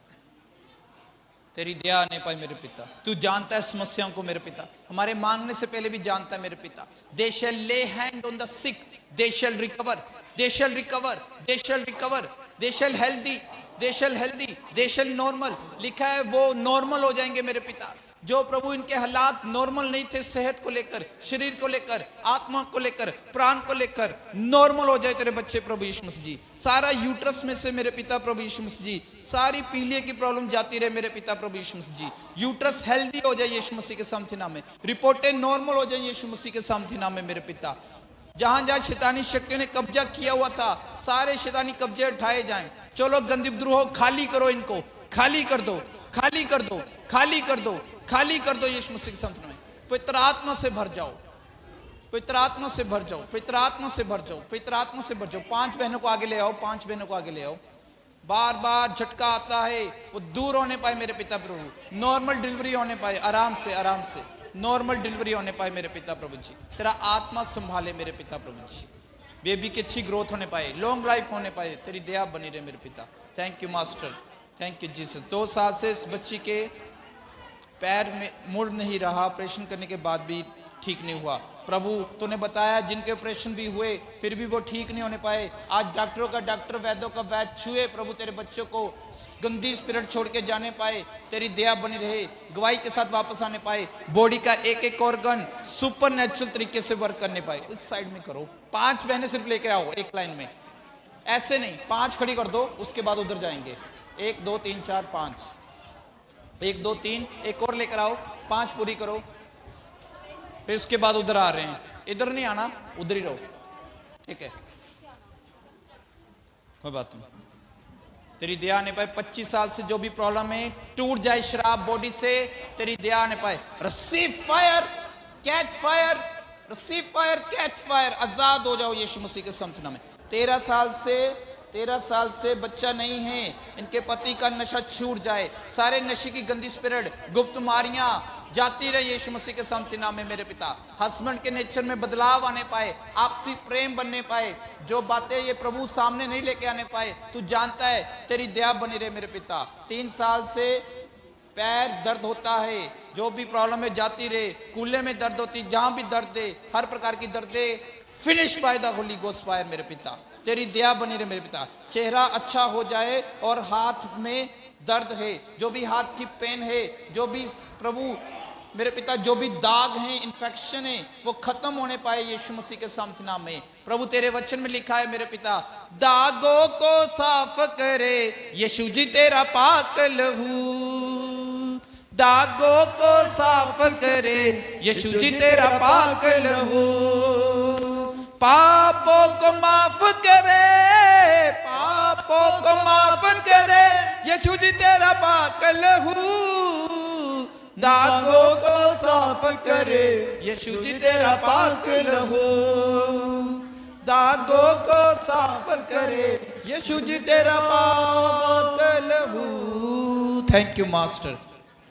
S1: तेरी दया आने पाए मेरे पिता। तू जानता है समस्याओं को मेरे पिता, हमारे मांगने से पहले भी जानता है मेरे पिता। They shall lay hand on the sick, they shall recover, they shall recover, they shall recover, they shall healthy, they shall healthy, they shall normal. लिखा है वो नॉर्मल हो जाएंगे मेरे पिता। जो प्रभु इनके हालात नॉर्मल नहीं थे, सेहत को लेकर, शरीर को लेकर, आत्मा को लेकर, प्राण को लेकर, नॉर्मल हो जाए तेरे बच्चे प्रभु यीशु मसीह जी। सारा यूट्रस में से मेरे पिता प्रभु यीशु मसीह जी, सारी पीलिया की प्रॉब्लम जाती रहे मेरे पिता प्रभु यीशु मसीह जी। यूट्रस हेल्दी हो जाए यीशु मसीह के सामर्थी नाम में। रिपोर्टें नॉर्मल हो जाए यीशु मसीह के सामर्थी नाम में मेरे पिता। जहां जहां शैतानी शक्तियों ने कब्जा किया हुआ था, सारे शैतानी कब्जे उठाए जाएं। चलो गंदी द्रोह खाली करो, इनको खाली कर दो, खाली कर दो, खाली कर दो, खाली कर दो यीशु मसीह के सामने में। पवित्र आत्मा से भर जाओ, पवित्र आत्मा से भर जाओ, पवित्र आत्मा से भर जाओ, पवित्र आत्मा से भर जाओ। 5 बहनों को आगे ले आओ, 5 बहनों को आगे ले आओ। बार बार झटका आता है, वो दूर होने पाए मेरे पिता प्रभु। नॉर्मल डिलीवरी होने पाए, आराम से, आराम से नॉर्मल डिलीवरी होने पाए मेरे पिता प्रभु जी। तेरा आत्मा संभाले मेरे पिता प्रभु जी। बेबी की अच्छी ग्रोथ होने पाए, लॉन्ग लाइफ होने पाए, तेरी दया बनी रहे मेरे पिता। Thank you master, thank you Jesus. 2 साल से इस बच्ची के पैर में मुड़ नहीं रहा, ऑपरेशन करने के बाद भी ठीक नहीं हुआ। प्रभु तूने बताया जिनके ऑपरेशन भी हुए फिर भी वो ठीक नहीं होने पाए, आज डॉक्टरों का डॉक्टर वैद्यों का वैद्य छुए प्रभु तेरे बच्चों को गंदी स्पिरिट छोड़ के जाने पाए, तेरी दया बनी रहे, गवाही के साथ वापस आने पाए, बॉडी का एक एक ऑर्गन सुपर नेचुरल तरीके से वर्क करने पाए। उस साइड में करो, 5 बहनें सिर्फ लेके आओ एक लाइन में, ऐसे नहीं 5 खड़ी कर दो, उसके बाद उधर जाएंगे। 1 2 3 4 5, 1 2 3, एक और लेकर आओ, 5 पूरी करो, फिर इसके बाद उधर आ रहे हैं, इधर नहीं आना उधर ही रहो, ठीक है कोई बात नहीं। तेरी दया आने पाए, 25 साल से जो भी प्रॉब्लम है टूट जाए शराब बॉडी से, तेरी दया आने पाए। Receive fire, catch fire, receive fire, catch fire, आजाद हो जाओ यीशु मसीह के समर्थन में। 13 साल से बच्चा नहीं है, इनके पति का नशा छूट जाए, सारे नशे की गंदी स्पिरिट गुप्त मारियां जाती रहे यीशु मसीह के समर्थन नाम में मेरे पिता। हस्बैंड के नेचर में बदलाव आने पाए, आपसी प्रेम बनने पाए, जो बातें ये प्रभु सामने नहीं लेके आने पाए तू जानता है, तेरी दया बनी रहे मेरे पिता। 3 साल से पैर दर्द होता है, जो भी प्रॉब्लम है जाती रहे, कूल्हे में दर्द होती, जहां भी दर्द है, हर प्रकार की दर्द है, finish bye the holy ghost fire मेरे पिता, तेरी दया बनी रहे मेरे पिता। चेहरा अच्छा हो जाए और हाथ में दर्द है, जो भी हाथ की पेन है, जो भी प्रभु मेरे पिता जो भी दाग हैं, इन्फेक्शन है, वो खत्म होने पाए यीशु मसीह के समर्थन नाम में। प्रभु तेरे वचन में लिखा है मेरे पिता, दागों को साफ करे यीशु जी तेरा पाक लहू, दागों को साफ करे यीशु जी तेरा पाक लहू, पापों को माफ करे, पापों को माफ करे यीशु जी तेरा पाक लहू, दागों को साफ करे यीशु जी तेरा पाक लहू, दागों को साफ करे यीशु जी तेरा पाक लहू। Thank you master.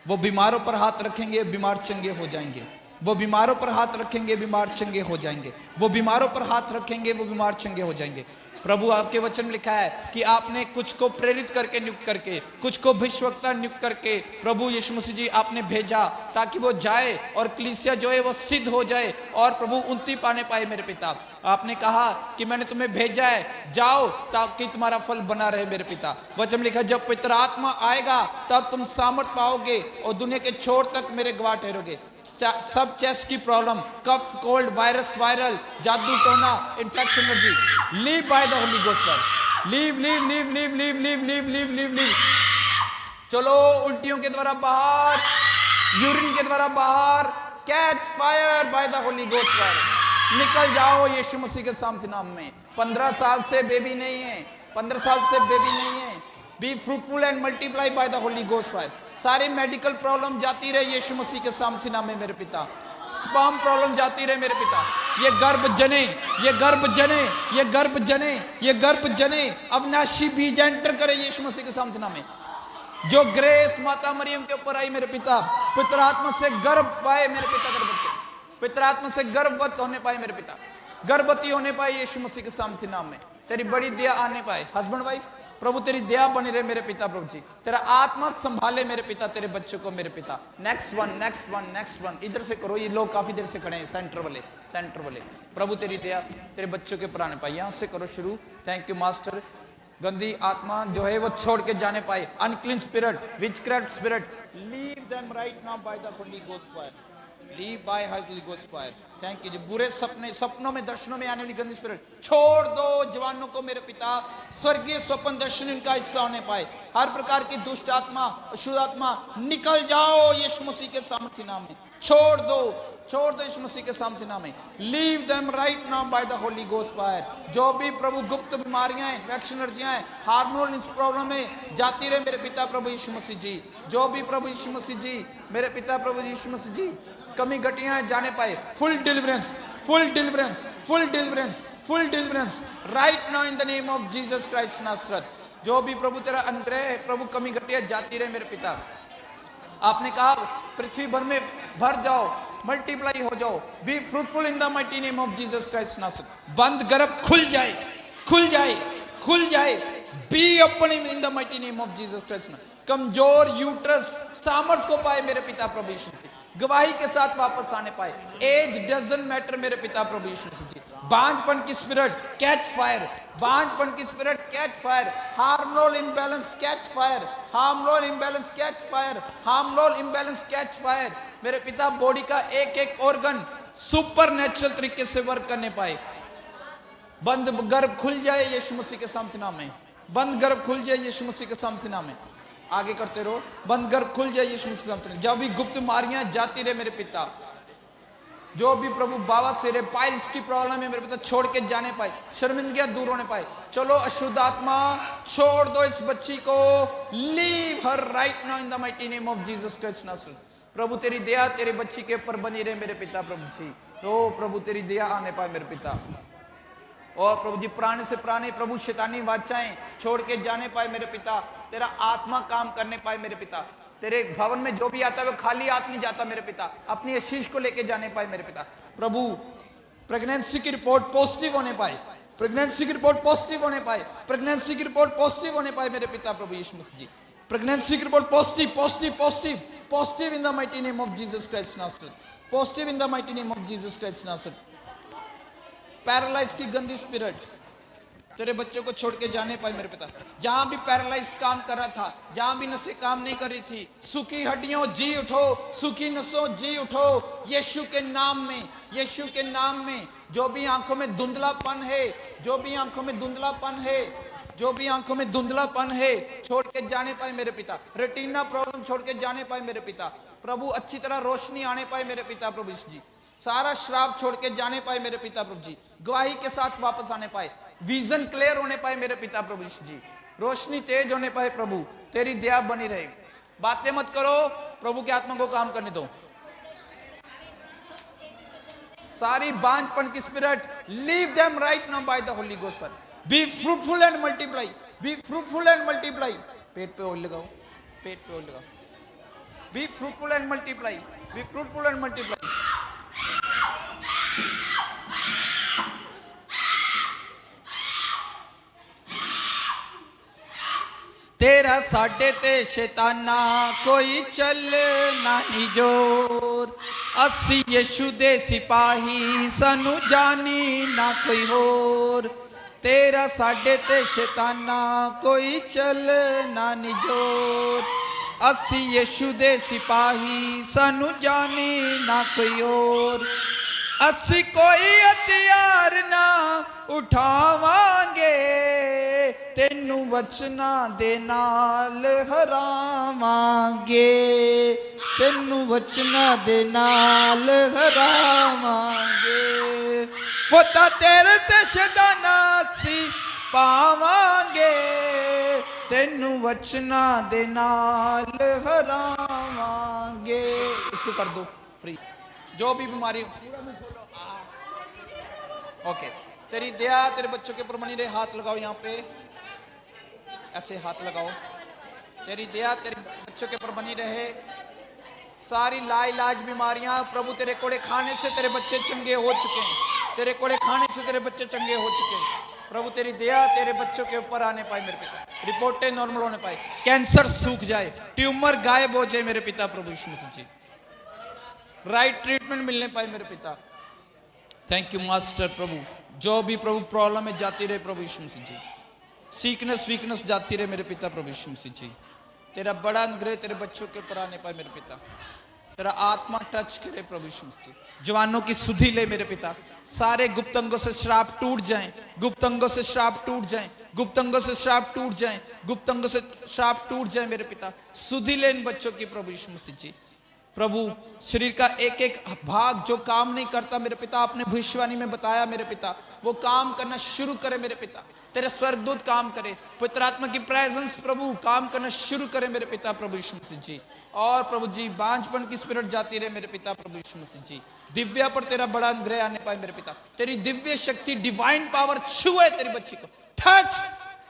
S1: वो बीमारों पर हाथ रखेंगे बीमार चंगे हो जाएंगे, वो बीमारों पर हाथ रखेंगे बीमार चंगे हो जाएंगे, वो बीमारों पर हाथ रखेंगे वो बीमार चंगे हो जाएंगे। प्रभु आपके वचन में लिखा है कि आपने कुछ को प्रेरित करके नियुक्त करके, कुछ को भविष्यवक्ता नियुक्त करके प्रभु यीशु मसीह जी आपने भेजा ताकि वो जाए और कलीसिया जो है वो सिद्ध हो जाए और प्रभु उन्नति पाने पाए मेरे पिता। आपने कहा कि मैंने तुम्हें भेजा है, जाओ ताकि तुम्हारा फल बना रहे मेरे पिता। वचन में लिखा जब पवित्र आत्मा आएगा तब तुम सामर्थ पाओगे और दुनिया के छोर तक मेरे गवाह ठहरोगे। सब चेस्ट की प्रॉब्लम, कफ, कोल्ड, वायरस, वायरल, जादू टोना, infection, allergy, leave bye the holy ghost, leave leave leave leave leave leave leave leave leave leave. चलो उल्टियों के द्वारा बाहर, यूरिन के द्वारा बाहर, catch fire by the holy ghost fire, निकल जाओ यीशु मसीह के सामर्थ्य नाम में। 15 साल से बेबी नहीं है, 15 साल से बेबी नहीं है, B fruitful and multiply by the holy ghost fire. सारी मेडिकल प्रॉब्लम जाती रहे यीशु मसीह के सामर्थ्य नाम में मेरे पिता। स्पर्म प्रॉब्लम जाती रहे मेरे पिता। ये गर्भ जने, ये गर्भ जने, ये गर्भ जने, ये गर्भ जने, अविनाशी बीज एंटर करे यीशु मसीह के सामर्थ्य नाम में। जो ग्रेस माता मरियम के ऊपर आई मेरे पिता, पितर आत्मा से गर्भ पाए मेरे पिता के बच्चे, पितर आत्मा से गर्भवत होने पाए मेरे पिता, गर्भवती होने पाए यीशु मसीह के सामर्थ्य नाम में। तेरी बड़ी दया आने पाए। हस्बैंड वाइफ प्रभु तेरी दया बनी रहे मेरे पिता। प्रभु जी तेरा आत्मा संभाले मेरे पिता तेरे बच्चों को मेरे पिता। Next one, next one, next one, इधर से करो। ये लोग काफी देर से खड़े हैं, सेंटर वाले, सेंटर वाले। प्रभु तेरी दया तेरे बच्चों के ऊपर आने पाए। यहां से करो शुरू। Thank you master. गंदी आत्मा जो है वो छोड़ के जाने पाए। Unclean spirit, witchcraft spirit, leave them right now by the holy ghost fire, leave by holy ghost fire. Thank you जी। बुरे सपने, सपनों में, दर्शनों में आने वाली गंदी स्पिरिट छोड़ दो जवानों को मेरे पिता। स्वर्गीय स्वप्न दर्शन इनका हिस्सा होने पाए। हर प्रकार की दुष्ट आत्मा, अशुद्ध आत्मा निकल जाओ यीशु मसीह के सामर्थ्य नाम में। छोड़ दो, छोड़ दो यीशु मसीह के सामर्थ्य नाम में। Leave them right now by the holy ghost fire. जो भी प्रभु गुप्त बीमारियां हैं, इन्फेक्शन, एलर्जियां हैं, हार्मोनल प्रॉब्लम है, जाती रहे मेरे पिता प्रभु यीशु मसीह जी। जो भी प्रभु यीशु मसीह जी मेरे पिता प्रभु यीशु मसीह जी कमी घटियां जाने पाए। Full deliverance, full deliverance, full deliverance, full deliverance right now in the name of Jesus Christ Nazareth. जो भी प्रभु तेरा अनुग्रह है प्रभु, कमी घटियां जाती रहे मेरे पिता। आपने कहा पृथ्वी भर में भर जाओ, मल्टीप्लाई हो जाओ, be fruitful in the mighty name of Jesus Christ Nazareth. बंद गर्भ खुल जाए, खुल जाए, खुल जाए, be open in the mighty name of Jesus Christ. कमजोर यूट्रस सामर्थ को पाए मेरे पिता प्रभु यीशु। गवाही के साथ वापस आने पाए। एज डजंट मैटर मेरे पिता प्रभु यीशु मसीह जी। बांझपन की स्पिरिट कैच फायर, बांझपन की spirit catch fire, hormonal imbalance catch fire, hormonal imbalance catch fire, hormonal imbalance catch fire. मेरे पिता बॉडी का एक एक ऑर्गन सुपर नेचुरल तरीके से वर्क करने पाए। बंद गर्भ खुल जाए यीशु मसीह के सामर्थ्य नाम में, बंद गर्भ खुल जाए यीशु मसीह के सामर्थ्य नाम में। आगे करते रहो, बंद गर्भ खुल जाए यीशु मसीह के सामर्थ्य नाम। जब भी गुप्त बीमारियां जाती रहे मेरे पिता, जो भी प्रभु बाबा से रे पाइल्स की प्रॉब्लम है मेरे पिता छोड़ के जाने पाए, शर्मिंदगियां दूर होने पाए। चलो अशुद्ध आत्मा छोड़ दो इस बच्ची को, leave her right now in the mighty name of Jesus Christ Nazareth. प्रभु तेरी दया तेरे बच्ची के ऊपर बनी रहे मेरे पिता प्रभु जी। ओ प्रभु तेरी दया आने पाए मेरे पिता। और प्रभु जी पुराने से पुराने प्रभु शैतानी वाचाएं छोड़ के जाने पाए मेरे पिता। तेरा आत्मा काम करने पाए मेरे पिता। तेरे भवन में जो भी आता है वो खाली हाथ नहीं जाता मेरे पिता, अपनी आशीष को लेके जाने पाए मेरे पिता। प्रभु प्रेगनेंसी की रिपोर्ट पॉजिटिव होने पाए, प्रेगनेंसी की रिपोर्ट पॉजिटिव होने पाए, प्रेगनेंसी की रिपोर्ट पॉजिटिव होने पाए मेरे पिता प्रभु यीशु मसीह जी। प्रेगनेंसी की report positive positive positive positive in the mighty name of Jesus Christ Nazareth, positive in the mighty name of Jesus Christ Nazareth. Paralyse की गंदी स्पिरिट तेरे बच्चों को छोड़ के जाने पाए मेरे पिता। जहां भी पैरालाइज काम कर रहा था, जहां भी नसें काम नहीं कर रही थी, सूखी हड्डियों जी उठो, सूखी नसों जी उठो यीशु के नाम में, यीशु के नाम में। जो भी आंखों में धुंधलापन है, जो भी आंखों में धुंधलापन है, जो भी आंखों में धुंधलापन है छोड़ के जाने पाए मेरे पिता। रेटिना प्रॉब्लम छोड़ के जाने पाए मेरे पिता प्रभु। अच्छी तरह रोशनी आने पाए मेरे पिता प्रभु यीशु जी। सारा श्राप छोड़ के जाने पाए मेरे पिता प्रभु जी। गवाही के साथ वापस आने पाए, विजन क्लियर होने पाए मेरे पिता प्रभु यीशु जी। रोशनी तेज होने पाए प्रभु। तेरी दया बनी रहे। बातें मत करो, प्रभु की आत्मा को काम करने दो। सारी बांझपन की spirit leave them right now by the holy ghost. Be fruitful and multiply, be fruitful and multiply. पेट पे ऑयल लगाओ, पेट पे ऑयल लगाओ। Be fruitful and multiply, be fruitful and multiply. तेरा साडे ते शैताना कोई चल ना नी जोर, अस्सी यीशु दे सिपाही सानू जानी ना कोई होर। तेरा साडे ते शैताना कोई चल ना नी जोर, अस्सी यीशु दे सिपाही सानू जानी ना कोई और। अस्सी कोई हथियार ना उठावांगे, तेनू वचना दे नाल हरावांगे, तेनू वचना दे नाल हरावांगे। पोता तेरे ते शैताना सी पावांगे, तेनू वचना दे नाल हरावांगे। इसको कर दो फ्री। जो भी बीमारी ओके, तेरी दया तेरे बच्चों के ऊपर बनी रहे। हाथ लगाओ यहाँ पे, ऐसे हाथ लगाओ। तेरी दया तेरे बच्चों के ऊपर बनी रहे। सारी लाइलाज बीमारियां प्रभु तेरे कोड़े खाने से तेरे बच्चे चंगे हो चुके हैं, तेरे कोड़े खाने से तेरे बच्चे चंगे हो चुके हैं। प्रभु तेरी दया तेरे बच्चों के ऊपर आने पाए मेरे पिता। रिपोर्टें नॉर्मल होने पाए, कैंसर सूख जाए, ट्यूमर गायब हो जाए मेरे पिता प्रभु यीशु मसीह जी। राइट ट्रीटमेंट मिलने पाए मेरे पिता। थैंक यू मास्टर प्रभु। जो भी प्रभु प्रॉब्लम में जाती रहे प्रभु यीशु मसीह जी, सीकनेस वीकनेस जाती रहे मेरे पिता प्रभु यीशु मसीह जी। तेरा बड़ा अनुग्रह तेरे बच्चों के ऊपर आने पाए मेरे पिता। तेरा आत्मा टच करे प्रभु यीशु मसीह। जवानों की सुधि ले मेरे पिता। सारे गुप्त अंगों से श्राप टूट जाएं, गुप्त अंगों से श्राप टूट जाएं, गुप्त अंगों से श्राप टूट जाएं, गुप्त अंगों से श्राप टूट जाए मेरे पिता। सुधि ले इन बच्चों की प्रभु यीशु मसीह जी। प्रभु शरीर का एक एक भाग जो काम नहीं करता मेरे पिता, आपने भविष्यवाणी में बताया मेरे पिता, वो काम करना शुरू करे मेरे पिता। तेरे स्वर्गदूत काम करे, पवित्र आत्मा की प्रेजेंस प्रभु काम करना शुरू करे मेरे पिता प्रभु यीशु मसीह जी। और प्रभु जी बांझपन की स्पिरिट जाती रहे मेरे पिता प्रभु यीशु मसीह जी। दिव्या पर तेरा बड़ा अनुग्रह आने पाए मेरे पिता। तेरी दिव्य शक्ति डिवाइन पावर छुए तेरी बच्ची को। Touch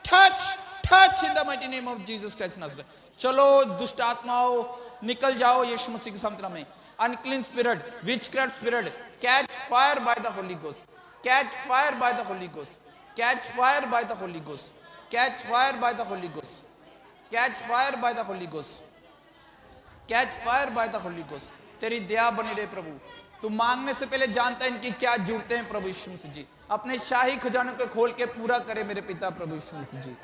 S1: touch touch in the mighty name of Jesus Christ Nazareth. चलो दुष्ट आत्माओं निकल जाओ यीशु मसीह के सामने में। Unclean spirit, witchcraft spirit, catch fire by the holy ghost, catch fire by the holy ghost, catch fire by the holy ghost, catch fire by the holy ghost, catch fire by the holy ghost, catch fire by the holy ghost, तेरी दया बनी रहे प्रभु। तू मांगने से पहले जानता है इनकी क्या जरूरतें हैं प्रभु यीशु मसीह जी। अपने शाही खजानों को खोल के पूरा करे मेरे पिता प्रभु यीशु मसीह जी।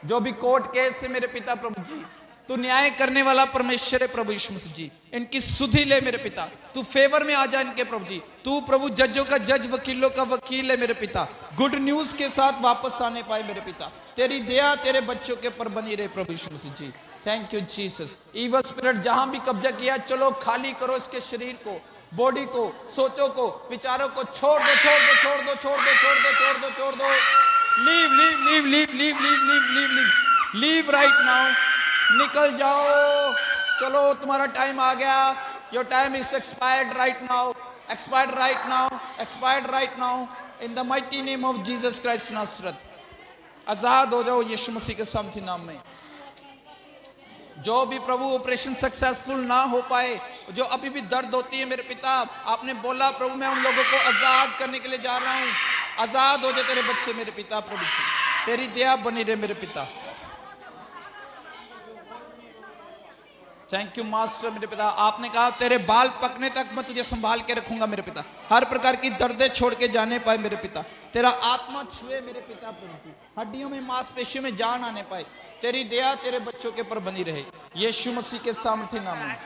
S1: जो भी कोर्ट केस है मेरे पिता प्रभु जी, तू न्याय करने वाला परमेश्वर है प्रभु यीशु मसीह जी। इनकी सुधि ले मेरे पिता, तू फेवर में आ जा इनके प्रभु जी। तू प्रभु जजों का जज, वकीलों का वकील है मेरे पिता। गुड न्यूज के साथ वापस आने पाए मेरे पिता। तेरी दया तेरे बच्चों के ऊपर बनी रहे प्रभु यीशु मसीह ji. Thank you Jesus. Evil spirit जहां भी कब्जा किया, चलो खाली करो इसके शरीर को, बॉडी को, सोचों को, विचारों को। छोड़ दो, छोड़ दो, छोड़ दो, छोड़ दो, छोड़ दो, छोड़ दो, छोड़ दो। Leave leave leave leave leave leave leave leave leave leave right now. निकल जाओ, चलो तुम्हारा टाइम आ गया। Your time is expired right now, expired right now, expired right now in the mighty name of Jesus Christ Nazareth. आजाद हो जाओ यीशु मसीह के सामर्थी नाम में। जो भी प्रभु ऑपरेशन सक्सेसफुल ना हो पाए, जो अभी भी दर्द होती है मेरे पिता, आपने बोला प्रभु मैं उन लोगों को आजाद करने के लिए जा रहा हूं। आजाद हो जाए तेरे बच्चे मेरे पिता प्रभु जी। तेरी दया बनी रहे मेरे पिता। थैंक यू मास्टर मेरे पिता। आपने कहा तेरे बाल पकने तक मैं तुझे संभाल के रखूंगा मेरे पिता। हर प्रकार की दर्दें छोड़ के जाने पाए मेरे पिता। तेरा आत्मा छुए मेरे पिता प्रभु जी। हड्डियों में, मांसपेशियों में जान आने पाए। तेरी दया तेरे बच्चों के ऊपर बनी रहे यीशु मसीह के सामर्थी नाम में।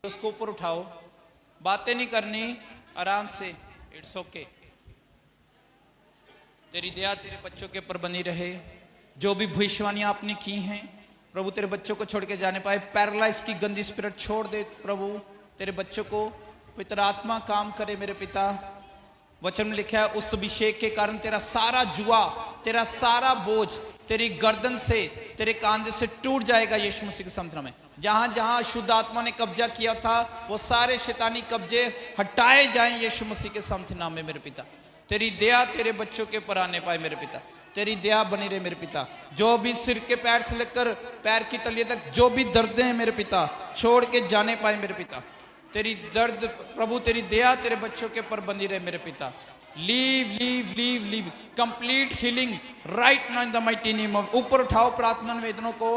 S1: उसको ऊपर उठाओ, बातें नहीं करनी, आराम से, इट्स ओके। तेरी दया तेरे बच्चों के ऊपर बनी रहे। जो भी भविष्यवाणियां आपने की हैं प्रभु, तेरे बच्चों को छोड़ के जाने पाए। पैरालाइज की गंदी स्पिरिट छोड़ दे प्रभु तेरे बच्चों को। पवित्र आत्मा काम करे मेरे पिता। वचन में लिखा है उस अभिषेक के कारण तेरा सारा जुआ, तेरा सारा बोझ तेरी गर्दन से, तेरे कांधे से टूट जाएगा यीशु मसीह के सामर्थ्य में। जहां जहां शुद्ध आत्मा ने कब्जा किया था वो सारे शैतानी कब्जे हटाए जाएं यीशु मसीह के सामर्थ्य नाम में मेरे पिता। तेरी दया तेरे बच्चों के ऊपर आने पाए मेरे पिता। तेरी दया बनी रहे मेरे पिता। जो भी सिर के पैर से लेकर पैर की तलिए तक जो भी दर्दें हैं मेरे पिता, छोड़ के जाने पाए मेरे पिता। तेरी दर्द प्रभु, तेरी दया तेरे बच्चों के ऊपर बनी रहे मेरे पिता। Leave leave leave leave complete healing right now in the mighty name of. ऊपर उठाओ प्रार्थना निवेदनों को।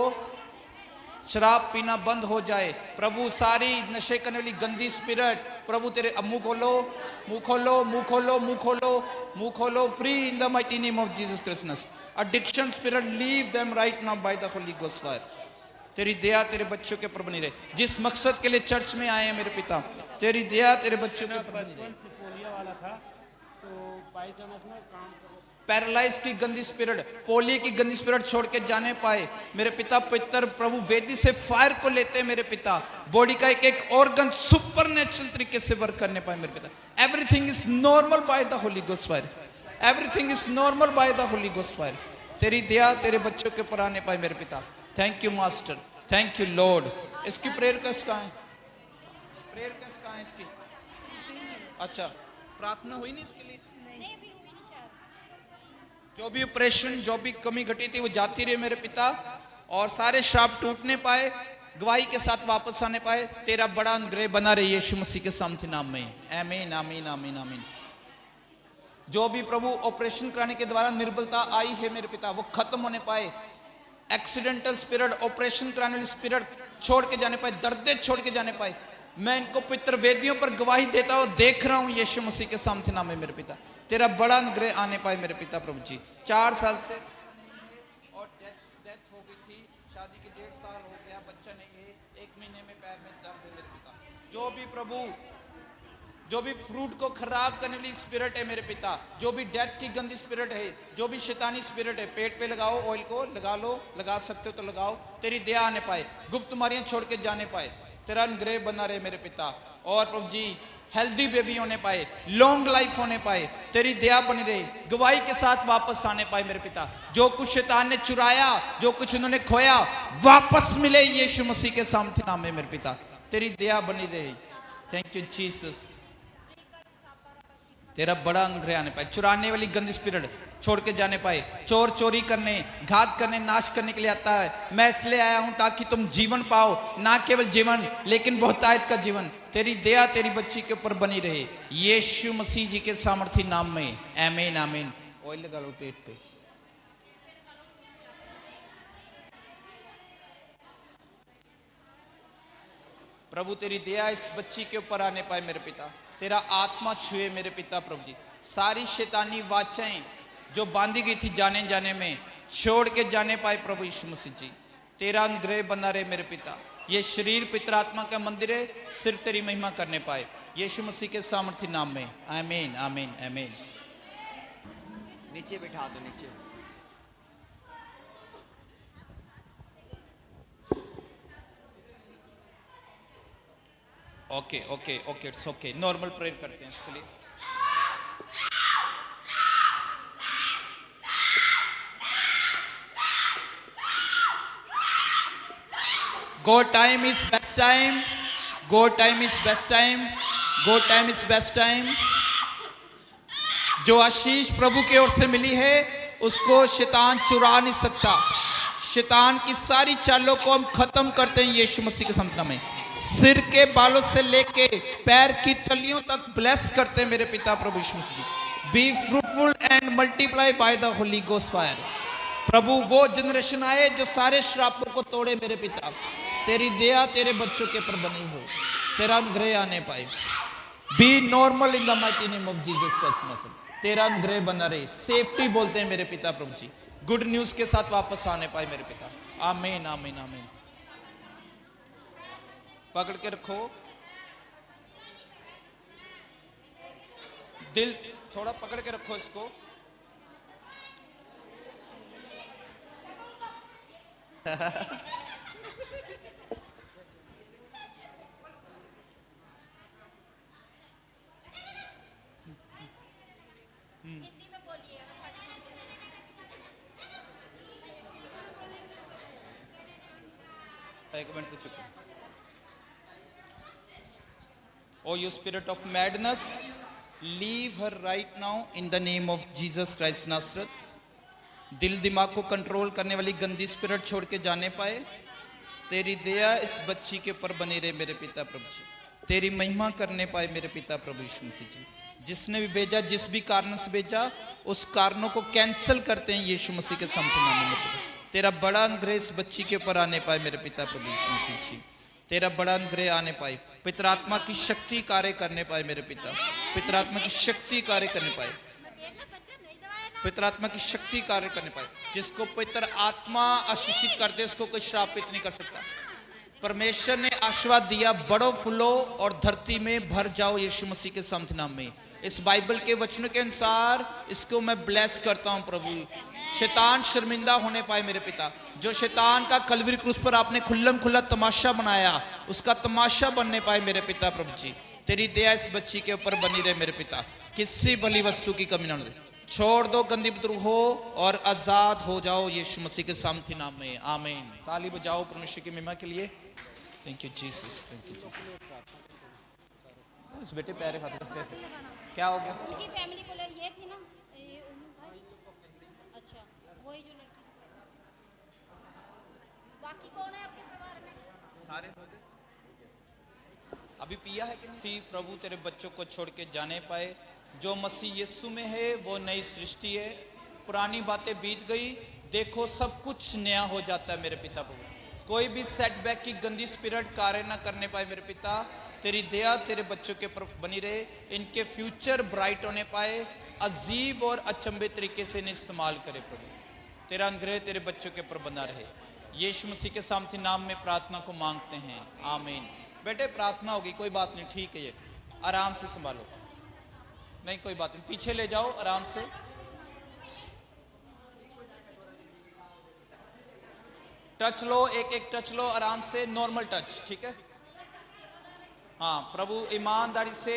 S1: शराब पीना बंद हो जाए प्रभु। सारी नशे करने वाली गंदी स्पिरिट प्रभु तेरे मुंह खोलो, मुंह खोलो, मुंह खोलो, मुंह खोलो, मुंह खोलो। Free in the mighty name of Jesus Christ. Addiction spirit leave them right now by the holy ghost fire. तेरी दया तेरे बच्चों के ऊपर बनी रहे। जिस मकसद के लिए चर्च में आए हैं मेरे पिता, तेरी दया तेरे बच्चों के ऊपर बनी रहे। पैरालाइज की गंदी स्पिरिट, पोलियो की गंदी स्पिरिट छोड़ के जाने पाए मेरे पिता। पितर प्रभु वेदी से फायर को लेते मेरे पिता। बॉडी का एक एक ऑर्गन सुपर नेचुरल तरीके से वर्क करने पाए मेरे पिता। Everything is normal bye the holy ghost fire. Everything is normal bye the holy ghost fire. तेरी दया तेरे बच्चों के ऊपर आने पाए मेरे पिता। Thank you master, thank you Lord. इसकी प्रेयर कैसे कहाँ है? प्रेयर कैसे कहाँ है इसकी? अच्छा, प्रार्थना हुई नहीं इसके लिए? जो भी ऑपरेशन, जो भी कमी घटी थी वो जाती रही मेरे पिता। और सारे श्राप टूटने पाए, गवाही के साथ वापस आने पाए। तेरा बड़ा अनुग्रह बना रही यीशु मसीह के सामर्थ्य नाम में। आमीन आमीन आमीन आमीन। जो भी प्रभु ऑपरेशन कराने के द्वारा निर्बलता आई है मेरे पिता, वो खत्म होने पाए। एक्सीडेंटल स्पिरिट, ऑपरेशन कराने वाली स्पिरिट छोड़ के जाने पाए। दर्दे छोड़ के जाने पाए। मैं इनको पितृ वेदियों पर गवाही देता हूँ, देख रहा हूँ यीशु मसीह के सामर्थ्य नाम में मेरे पिता। तेरा बड़ा अनुग्रह आने पाए मेरे पिता प्रभु जी। 4 साल से और डेथ हो गई थी, शादी के 1.5 साल हो गया, बच्चा नहीं है, 1 महीने में पैर में दर्द है मेरे पिता। जो भी प्रभु, जो भी फ्रूट को खराब करने वाली स्पिरिट है मेरे पिता, जो भी डेथ की गंदी स्पिरिट है, जो भी शैतानी स्पिरिट है, पेट पे लगाओ, ऑयल को लगा लो, लगा सकते हो तो लगाओ, तेरी दया आने पाए, गुप्त बीमारियां छोड़ के जाने पाए, तेरा अनुग्रह बना रहे मेरे पिता। और प्रभु जी हेल्दी बेबी होने पाए, लॉन्ग लाइफ होने पाए, तेरी दया बनी रहे, गवाही के साथ वापस आने पाए मेरे पिता। जो कुछ शैतान ने चुराया, जो कुछ उन्होंने खोया, वापस मिले यीशु मसीह के सामर्थ्य नाम में मेरे पिता। तेरी दया बनी रहे। Thank you Jesus. तेरा बड़ा अनुग्रह आने पाए, चुराने वाली गंदी स्पिरिट छोड़ के जाने पाए। चोर चोरी करने, घात करने, नाश करने के लिए आता है, मैं इसलिए आया हूं ताकि तुम जीवन पाओ, ना केवल जीवन लेकिन बहुतायत का जीवन। तेरी दया तेरी बच्ची के ऊपर बनी रहे यीशु मसीह जी के सामर्थी नाम में, आमीन आमीन। ऑयल लगा लो पेट पे। प्रभु तेरी दया इस बच्ची के ऊपर आने पाए मेरे पिता, तेरा आत्मा छुए मेरे पिता प्रभु जी। सारी शैतानी वाचाएं जो बांधी गई थी जाने जाने में, छोड़ के जाने पाए प्रभु यीशु मसीह जी। तेरा अनुग्रह बना रहे मेरे पिता। ये शरीर पितर आत्मा का मंदिर है, सिर्फ तेरी महिमा करने पाए यीशु मसीह के सामर्थ्य नाम में, आमीन आमीन आमीन।
S3: नीचे बिठा दो, नीचे।
S1: Okay okay okay, it's okay. Normal prayer करते हैं इसके लिए। God time is best time. God time is best time. God time is best time. जो आशीष प्रभु की ओर से मिली है उसको शैतान चुरा नहीं सकता। शैतान की सारी चालों को हम खत्म करते हैं यीशु मसीह के सामर्थ्य में। सिर के बालों से लेके पैर की तलियों तक ब्लेस करते हैं मेरे पिता प्रभु यीशु मसीह ji. Be fruitful and multiply by the holy ghost fire. प्रभु वो जनरेशन आए जो सारे श्रापों को तोड़े मेरे पिता। तेरी दया तेरे बच्चों के ऊपर बनी हो, तेरा अनुग्रह आने पाए। B normal in the mighty name of Jesus Christ. तेरा अनुग्रह बना रहे। सेफ्टी बोलते हैं मेरे पिता प्रभु जी, गुड न्यूज के साथ वापस आने पाए मेरे पिता। आमीन आमीन आमीन। पकड़ के रखो, दिल थोड़ा पकड़ के रखो इसको। एक मिनट तो चुप। Oh, you spirit of madness, leave her right now in the name of Jesus Christ Nazareth. दिल दिमाग को कंट्रोल करने वाली गंदी स्पिरिट छोड़ के जाने पाए। तेरी दया इस बच्ची के ऊपर बनी रहे मेरे पिता प्रभु जी। तेरी महिमा करने पाए मेरे पिता प्रभु यीशु मसीह जी। जिसने भी भेजा, जिस भी कारण से भेजा, उस कारणों को कैंसिल करते हैं यीशु मसीह के सामर्थ्य नाम में। तेरा बड़ा अनुग्रह इस बच्ची के ऊपर आने पाए मेरे पिता प्रभु यीशु मसीह जी। तेरा बड़ा अनुग्रह आने पाए। पितर आत्मा की शक्ति कार्य करने पाए मेरे पिता। पितर आत्मा की शक्ति कार्य करने पाए। पितर आत्मा की शक्ति कार्य करने पाए। जिसको पितर आत्मा आशीषित कर दे उसको कोई श्रापित नहीं कर सकता। परमेश्वर ने आशीर्वाद दिया, बढ़ो फूलो और धरती में भर जाओ यीशु मसीह के सामर्थ्य नाम में। इस बाइबल के वचनों के अनुसार इसको मैं ब्लेस करता हूं प्रभु। शैतान शर्मिंदा होने पाए मेरे पिता। जो शैतान का कलवरी क्रूस पर आपने खुल्लम खुल्ला तमाशा बनाया, उसका तमाशा बनने पाए मेरे पिता प्रभु जी। तेरी दया इस बच्ची के ऊपर बनी रहे मेरे पिता। किसी भली वस्तु की कमी ना हो। छोड़ दो गंदी बुद्रुक हो और आजाद हो जाओ यीशु मसीह के सामर्थ्य नाम में, आमीन। ताली बजाओ परमेश्वर की महिमा के लिए। Thank you Jesus, thank you Jesus. उस बेटे पैर खाते क्या हो गया?
S2: उनकी फैमिली को ये थी ना, ये अच्छा वही जो लड़की। बाकी कौन है आपके परिवार में?
S1: सारे हो गए। अभी पिया है कि नहीं? प्रभु तेरे बच्चों को छोड़ के जाने पाए। जो मसीह यीशु में है वो नई सृष्टि है। पुरानी बातें बीत गई, देखो सब कुछ नया हो जाता है मेरे पिता प्रभु। कोई भी सेटबैक की गंदी स्पिरिट कार्य ना करने पाए मेरे पिता। तेरी दया तेरे बच्चों के ऊपर बनी रहे, इनके फ्यूचर ब्राइट होने पाए, अजीब और अचंभे तरीके से इन्हें इस्तेमाल करे प्रभु। तेरा अनुग्रह तेरे बच्चों के ऊपर बना रहे। यीशु मसीह के सामर्थी नाम में प्रार्थना को मांगते हैं, आमीन। बेटे प्रार्थना होगी, कोई बात नहीं, ठीक है, ये आराम से संभालो, नहीं कोई बात नहीं, पीछे ले जाओ आराम से। टच लो, एक एक टच लो आराम से, नॉर्मल टच, ठीक है। हाँ प्रभु ईमानदारी से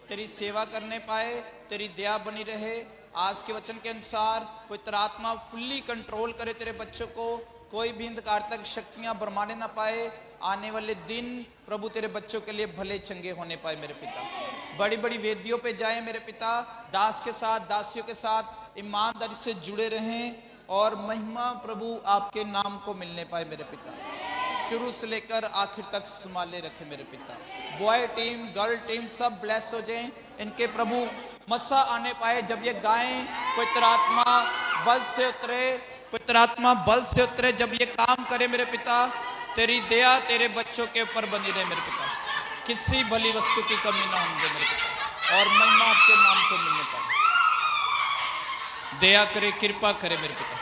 S1: तेरी सेवा करने पाए, तेरी दया बनी रहे। आज के वचन के अनुसार पवित्र आत्मा फुल्ली कंट्रोल करे तेरे बच्चों को, कोई भी अंधकार तक शक्तियां बरमाने ना पाए। आने वाले दिन प्रभु तेरे बच्चों के लिए भले चंगे होने पाए मेरे पिता। बड़ी बड़ी वेदियों पे जाए मेरे पिता, दास के साथ दासियों के साथ ईमानदारी से जुड़े रहें और महिमा प्रभु आपके नाम को मिलने पाए मेरे पिता। शुरू से लेकर आखिर तक संभाले रखे मेरे पिता। बॉय टीम गर्ल टीम सब ब्लेस हो जाएं, इनके प्रभु मस्सा आने पाए। जब ये गाएं पवित्र आत्मा बल से उतरे, पवित्र आत्मा बल से उतरे, जब ये काम करे मेरे पिता, तेरी दया तेरे बच्चों के ऊपर बनी रहे मेरे पिता। किसी भली वस्तु की कमी ना होने मेरे पिता, और महिमा आपके नाम को मिलने पाए। दया करे, कृपा करे मेरे पिता।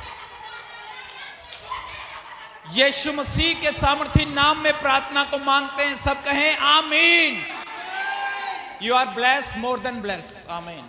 S1: यीशु मसीह के सामर्थी नाम में प्रार्थना को मांगते हैं, सब कहें आमीन। You are blessed more than blessed, आमीन।